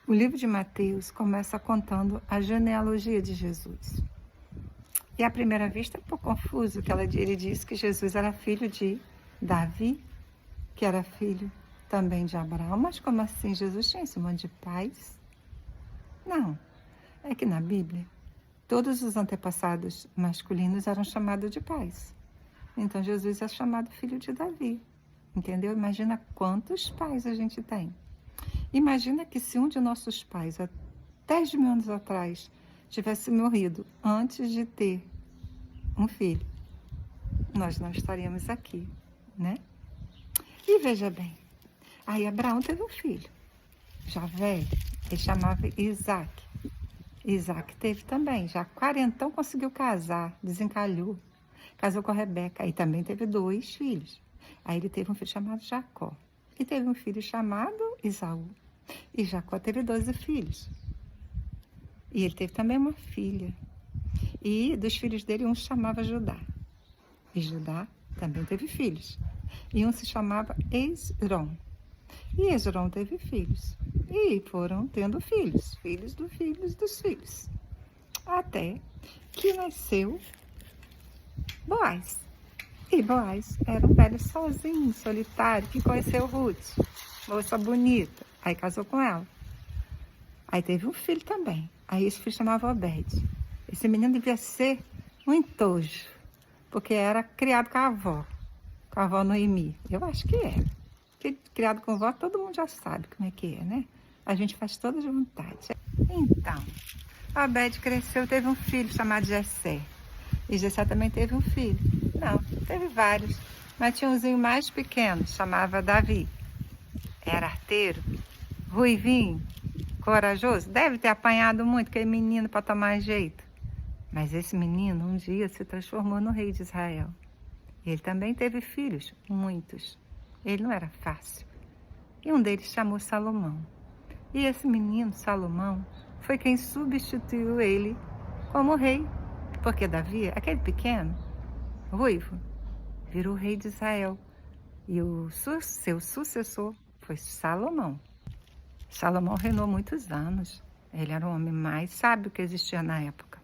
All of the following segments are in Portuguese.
O livro de Mateus começa contando a genealogia de Jesus. E à primeira vista é um pouco confuso, que ele diz que Jesus era filho de Davi, que era filho também de Abraão. Mas como assim? Jesus tinha esse monte de pais? Não, é que na Bíblia todos os antepassados masculinos eram chamados de pais. Então Jesus é chamado filho de Davi, entendeu? Imagina quantos pais a gente tem. Imagina que se um de nossos pais, há 10 mil anos atrás, tivesse morrido antes de ter um filho, nós não estaríamos aqui, né? E veja bem, aí Abraão teve um filho, já velho, ele chamava Isaac. Isaac teve também, já quarentão conseguiu casar, desencalhou, casou com a Rebeca, aí também teve 2 filhos. Aí ele teve um filho chamado Jacó, e teve um filho chamado Esaú. E Jacó teve 12 filhos. E ele teve também uma filha. E dos filhos dele, um se chamava Judá. E Judá também teve filhos. E um se chamava Esrom. E Esrom teve filhos. E foram tendo filhos. Filhos dos filhos dos filhos. Até que nasceu Boaz. E Boaz era um velho sozinho, solitário, que conheceu Ruth, moça bonita. Aí casou com ela. Aí teve um filho também. Aí esse filho chamava Obed. Esse menino devia ser um entojo, porque era criado com a avó Noemi. Eu acho que era. Porque criado com vó, todo mundo já sabe como é que é, né? A gente faz todas as vontades. Então, Obed cresceu, teve um filho chamado Jessé. E Jessé também teve um filho. Não, teve vários. Mas tinha umzinho mais pequeno, chamava Davi. Era arteiro, ruivinho, corajoso. Deve ter apanhado muito aquele menino para tomar jeito. Mas esse menino um dia se transformou no rei de Israel. Ele também teve filhos, muitos. Ele não era fácil. E um deles chamou Salomão. E esse menino, Salomão, foi quem substituiu ele como rei. Porque Davi, aquele pequeno, ruivo, virou rei de Israel. E o seu sucessor foi Salomão. Salomão reinou muitos anos. Ele era o homem mais sábio que existia na época.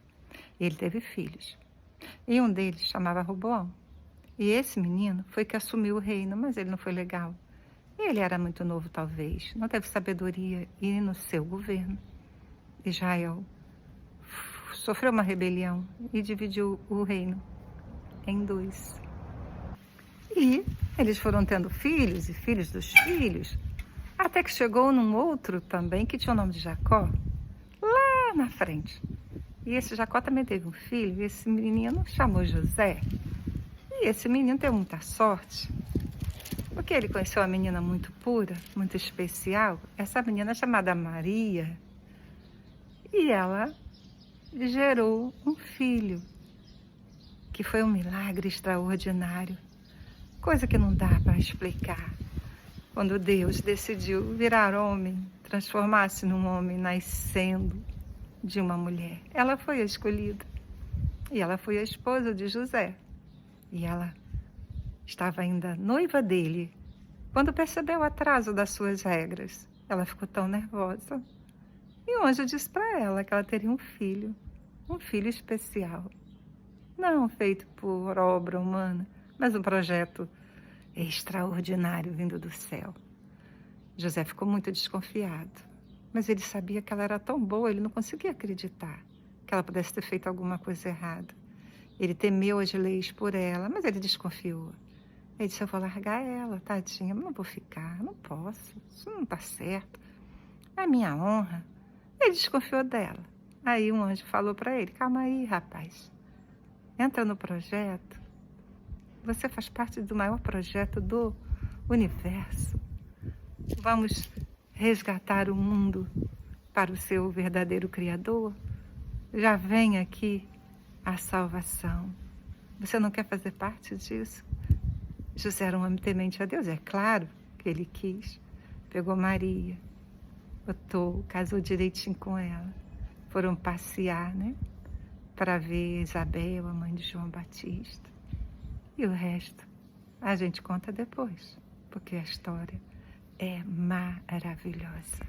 Ele teve filhos. E um deles chamava Roboão. E esse menino foi que assumiu o reino, mas ele não foi legal. Ele era muito novo, talvez. Não teve sabedoria e no seu governo, Israel sofreu uma rebelião e dividiu o reino em 2. E eles foram tendo filhos e filhos dos filhos, até que chegou num outro também, que tinha o nome de Jacó, lá na frente. E esse Jacó também teve um filho, e esse menino chamou José. E esse menino teve muita sorte, porque ele conheceu uma menina muito pura, muito especial, essa menina chamada Maria, e ela gerou um filho, que foi um milagre extraordinário, coisa que não dá para explicar. Quando Deus decidiu virar homem, transformar-se num homem nascendo de uma mulher, ela foi a escolhida. E ela foi a esposa de José. E ela estava ainda noiva dele. Quando percebeu o atraso das suas regras, ela ficou tão nervosa. E o anjo disse para ela que ela teria um filho especial. Não feito por obra humana, mas um projeto extraordinário vindo do céu. José ficou muito desconfiado, mas ele sabia que ela era tão boa, ele não conseguia acreditar que ela pudesse ter feito alguma coisa errada. Ele temeu as leis por ela, mas ele desconfiou. Ele disse, eu vou largar ela, tadinha, mas não vou ficar, não posso, isso não está certo. É minha honra. Ele desconfiou dela. Aí um anjo falou para ele, calma aí, rapaz, entra no projeto. Você faz parte do maior projeto do universo. Vamos resgatar o mundo para o seu verdadeiro Criador. Já vem aqui a salvação. Você não quer fazer parte disso? José era um homem temente a Deus, é claro que ele quis. Pegou Maria, casou direitinho com ela. Foram passear, né? Para ver Isabel, a mãe de João Batista. E o resto a gente conta depois, porque a história é maravilhosa.